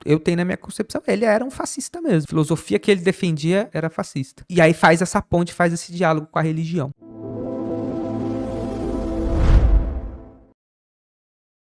eu tenho na minha concepção, ele era um fascista mesmo. A filosofia que ele defendia era fascista. E aí faz essa ponte, faz esse diálogo com a religião.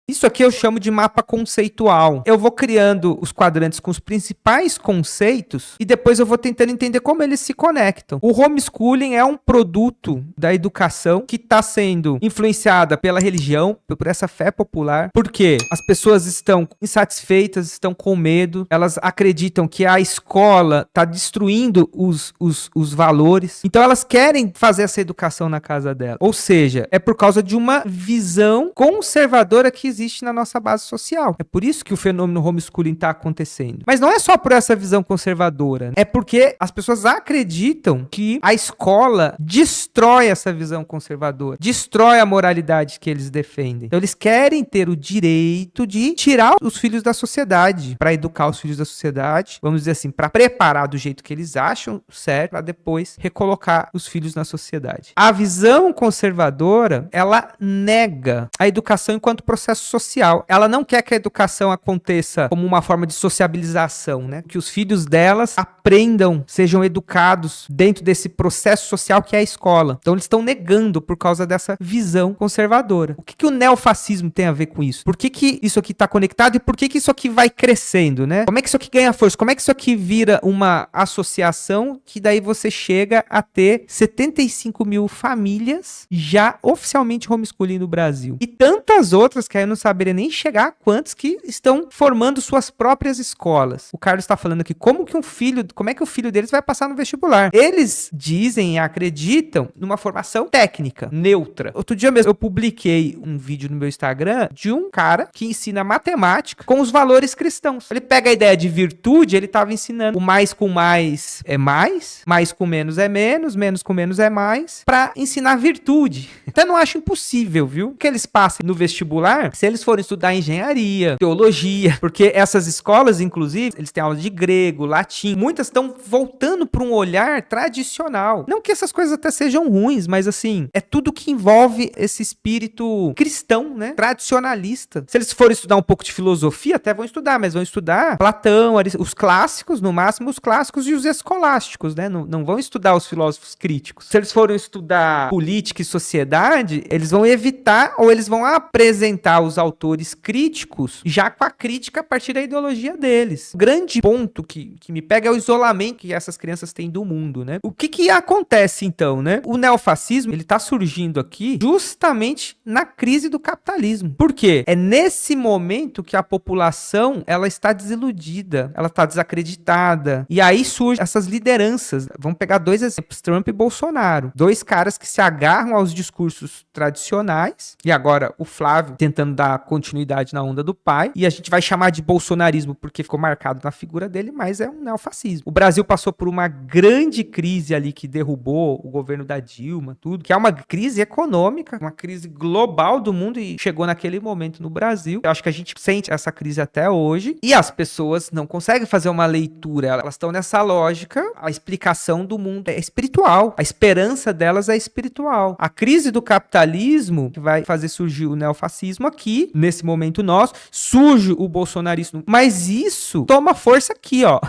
Isso aqui eu chamo de mapa conceitual. Eu vou criando os quadrantes com os principais conceitos e depois eu vou tentando entender como eles se conectam. O homeschooling é um produto da educação que está sendo influenciada pela religião, por essa fé popular, porque as pessoas estão insatisfeitas, estão com medo, elas acreditam que a escola está destruindo os valores, então elas querem fazer essa educação na casa dela. Ou seja, é por causa de uma visão conservadora que existe na nossa base social. É por isso que o fenômeno homeschooling está acontecendo. Mas não é só por essa visão conservadora. É porque as pessoas acreditam que a escola destrói essa visão conservadora, destrói a moralidade que eles defendem. Então eles querem ter o direito de tirar os filhos da sociedade, para educar os filhos da sociedade, vamos dizer assim, para preparar do jeito que eles acham certo, para depois recolocar os filhos na sociedade. A visão conservadora, ela nega a educação enquanto processo social. Ela não quer que a educação aconteça como uma forma de sociabilização, né? Que os filhos delas aprendam, sejam educados dentro desse processo social que é a escola. Então eles estão negando por causa dessa visão conservadora. O que o neofascismo tem a ver com isso? Por que isso aqui está conectado e por que isso aqui vai crescendo, né? Como é que isso aqui ganha força? Como é que isso aqui vira uma associação que daí você chega a ter 75 mil famílias já oficialmente homeschooling no Brasil? E tantas outras que aí eu não saberia nem chegar a quantos que estão formando suas próprias escolas. O Carlos está falando aqui, como é que o filho deles vai passar no vestibular? Eles dizem e acreditam numa formação técnica, neutra. Outro dia mesmo eu publiquei um vídeo no meu Instagram de um cara que ensina matemática com os valores cristãos. Ele pega a ideia de virtude, ele estava ensinando o mais com mais é mais com menos é menos com menos é mais, para ensinar virtude. Então eu não acho impossível, viu? Que eles passem no vestibular se eles forem estudar engenharia, teologia, porque essas escolas, inclusive, eles têm aula de grego, latim, muitas estão voltando para um olhar tradicional. Não que essas coisas até sejam ruins, mas assim, é tudo que envolve esse espírito cristão, né? Tradicionalista. Se eles forem estudar um pouco de filosofia, até vão estudar, mas vão estudar Platão, os clássicos, no máximo os clássicos e os escolásticos, né? Não vão estudar os filósofos críticos. Se eles forem estudar política e sociedade, eles vão evitar ou eles vão apresentar os autores críticos já com a crítica a partir da ideologia deles. O grande ponto que me pega é o isolamento que essas crianças têm do mundo, né? O que acontece então, né? O neofascismo, ele tá surgindo aqui justamente na crise do capitalismo. Por quê? É nesse momento que a população, ela está desiludida, ela está desacreditada, e aí surgem essas lideranças. Vamos pegar dois exemplos, Trump e Bolsonaro. Dois caras que se agarram aos discursos tradicionais, e agora o Flávio tentando dar continuidade na onda do pai, e a gente vai chamar de bolsonarismo porque ficou marcado na figura dele, mas é um neofascismo. O Brasil passou por uma grande crise ali que derrubou o governo da Dilma, tudo, que é uma crise econômica, uma crise global do mundo, e chegou naquele momento no Brasil. Eu acho que a gente sente essa crise até hoje, e as pessoas não conseguem fazer uma leitura, elas estão nessa lógica, a explicação do mundo é espiritual, a esperança delas é espiritual. A crise do capitalismo que vai fazer surgir o neofascismo aqui, nesse momento nosso, surge o bolsonarismo, mas isso toma força aqui, ó.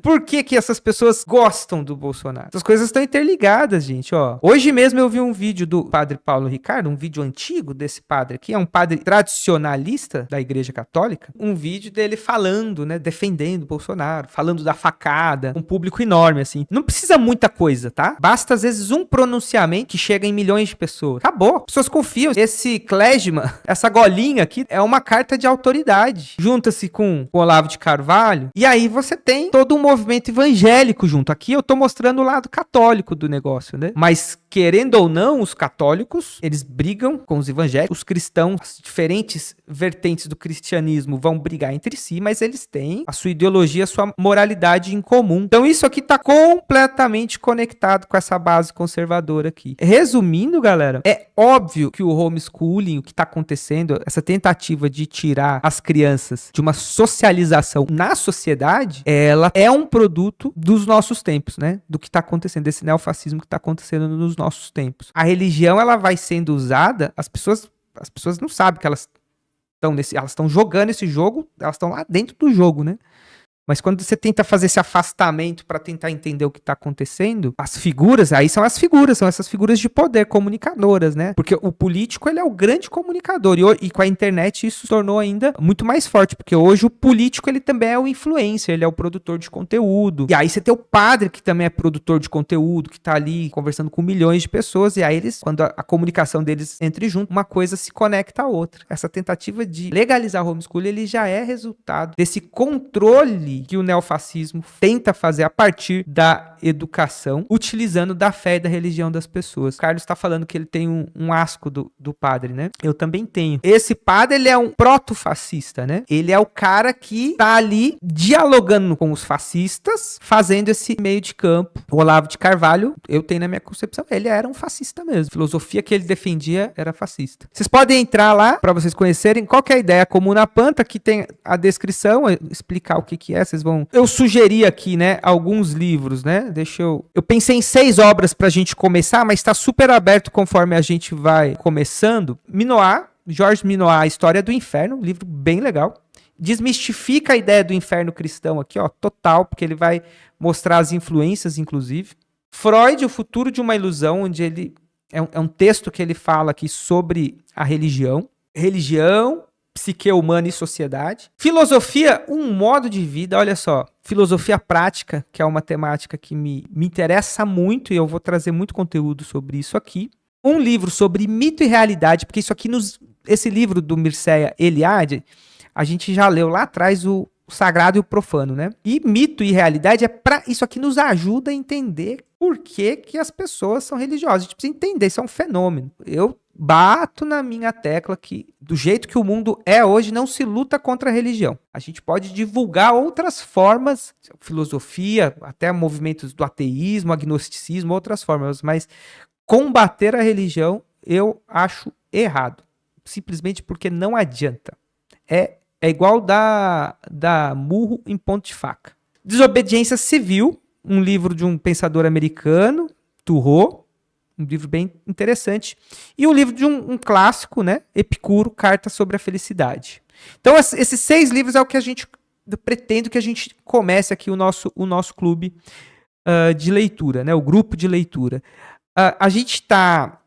Por que essas pessoas gostam do Bolsonaro? Essas coisas estão interligadas, gente, ó. Hoje mesmo eu vi um vídeo do padre Paulo Ricardo, um vídeo antigo desse padre aqui, é um padre tradicionalista da Igreja Católica, um vídeo dele falando, né, defendendo o Bolsonaro, falando da facada, um público enorme, assim. Não precisa muita coisa, tá? Basta, às vezes, um pronunciamento que chega em milhões de pessoas. Acabou. As pessoas confiam. Esse klezma, essa golinha aqui, é uma carta de autoridade. Junta-se com o Olavo de Carvalho, e aí você tem todo um movimento evangélico junto. Aqui eu tô mostrando o lado católico do negócio, né? Mas, querendo ou não, os católicos, eles brigam com os evangélicos, os cristãos, as diferentes vertentes do cristianismo vão brigar entre si, mas eles têm a sua ideologia, a sua moralidade em comum. Então isso aqui tá completamente conectado com essa base conservadora aqui. Resumindo, galera, é óbvio que o homeschooling, o que tá acontecendo, essa tentativa de tirar as crianças de uma socialização na sociedade, ela é um produto dos nossos tempos, né? Do que tá acontecendo, desse neofascismo que tá acontecendo nos nossos tempos. A religião, ela vai sendo usada, as pessoas não sabem que elas estão jogando esse jogo, elas estão lá dentro do jogo, né? Mas quando você tenta fazer esse afastamento para tentar entender o que está acontecendo, as figuras, aí são as figuras, são essas figuras de poder, comunicadoras, né? Porque o político, ele é o grande comunicador, e com a internet isso se tornou ainda muito mais forte, porque hoje o político, ele também é o influencer, ele é o produtor de conteúdo. E aí você tem o padre, que também é produtor de conteúdo, que tá ali conversando com milhões de pessoas, e aí eles, quando a comunicação deles entre junto, uma coisa se conecta à outra. Essa tentativa de legalizar o homeschooling, ele já é resultado desse controle que o neofascismo tenta fazer a partir da educação, utilizando da fé e da religião das pessoas. O Carlos está falando que ele tem um asco do padre, né? Eu também tenho. Esse padre, ele é um proto-fascista, né? Ele é o cara que tá ali dialogando com os fascistas, fazendo esse meio de campo. O Olavo de Carvalho, eu tenho na minha concepção, ele era um fascista mesmo. A filosofia que ele defendia era fascista. Vocês podem entrar lá para vocês conhecerem qual que é a ideia Comuna Panta, que tem a descrição, explicar o que é, vocês vão... Eu sugeri aqui, né, alguns livros, né? Eu pensei em 6 obras pra gente começar, mas tá super aberto conforme a gente vai começando. Minoir, Jorge Minoir, A História do Inferno, um livro bem legal. Desmistifica a ideia do inferno cristão aqui, ó, total, porque ele vai mostrar as influências, inclusive. Freud, O Futuro de uma Ilusão, onde ele... É um texto que ele fala aqui sobre a religião. Religião, psique humana e sociedade. Filosofia, um modo de vida, olha só. Filosofia prática, que é uma temática que me interessa muito e eu vou trazer muito conteúdo sobre isso aqui. Um livro sobre mito e realidade, porque isso aqui, esse livro do Mircea Eliade, a gente já leu lá atrás o sagrado e o profano, né? E mito e realidade isso aqui nos ajuda a entender por que as pessoas são religiosas. A gente precisa entender, isso é um fenômeno. Eu bato na minha tecla que, do jeito que o mundo é hoje, não se luta contra a religião. A gente pode divulgar outras formas, filosofia, até movimentos do ateísmo, agnosticismo, outras formas, mas combater a religião eu acho errado. Simplesmente porque não adianta. É igual dar murro em ponto de faca. Desobediência Civil, um livro de um pensador americano, Thoreau, um livro bem interessante. E um livro de um clássico, né? Epicuro, Carta sobre a Felicidade. Então, esses 6 livros é o que eu pretendo que a gente comece aqui o nosso clube de leitura, né? O grupo de leitura. A gente está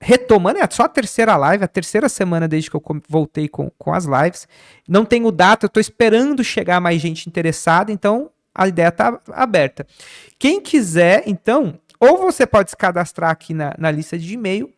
retomando, é só a terceira live, a terceira semana desde que eu voltei com as lives. Não tenho data, eu estou esperando chegar mais gente interessada, então a ideia está aberta. Quem quiser, então, ou você pode se cadastrar aqui na lista de e-mail,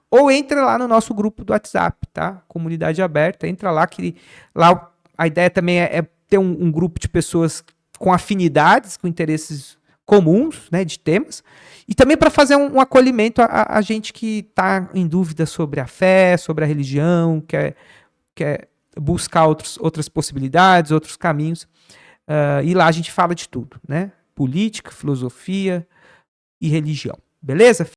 ou entra lá no nosso grupo do WhatsApp, tá? Comunidade aberta, entra lá, que lá a ideia também é ter um grupo de pessoas com afinidades, com interesses comuns, né, de temas, e também para fazer um acolhimento a gente que está em dúvida sobre a fé, sobre a religião, quer buscar outras possibilidades, outros caminhos, e lá a gente fala de tudo, né? Política, filosofia e religião, beleza?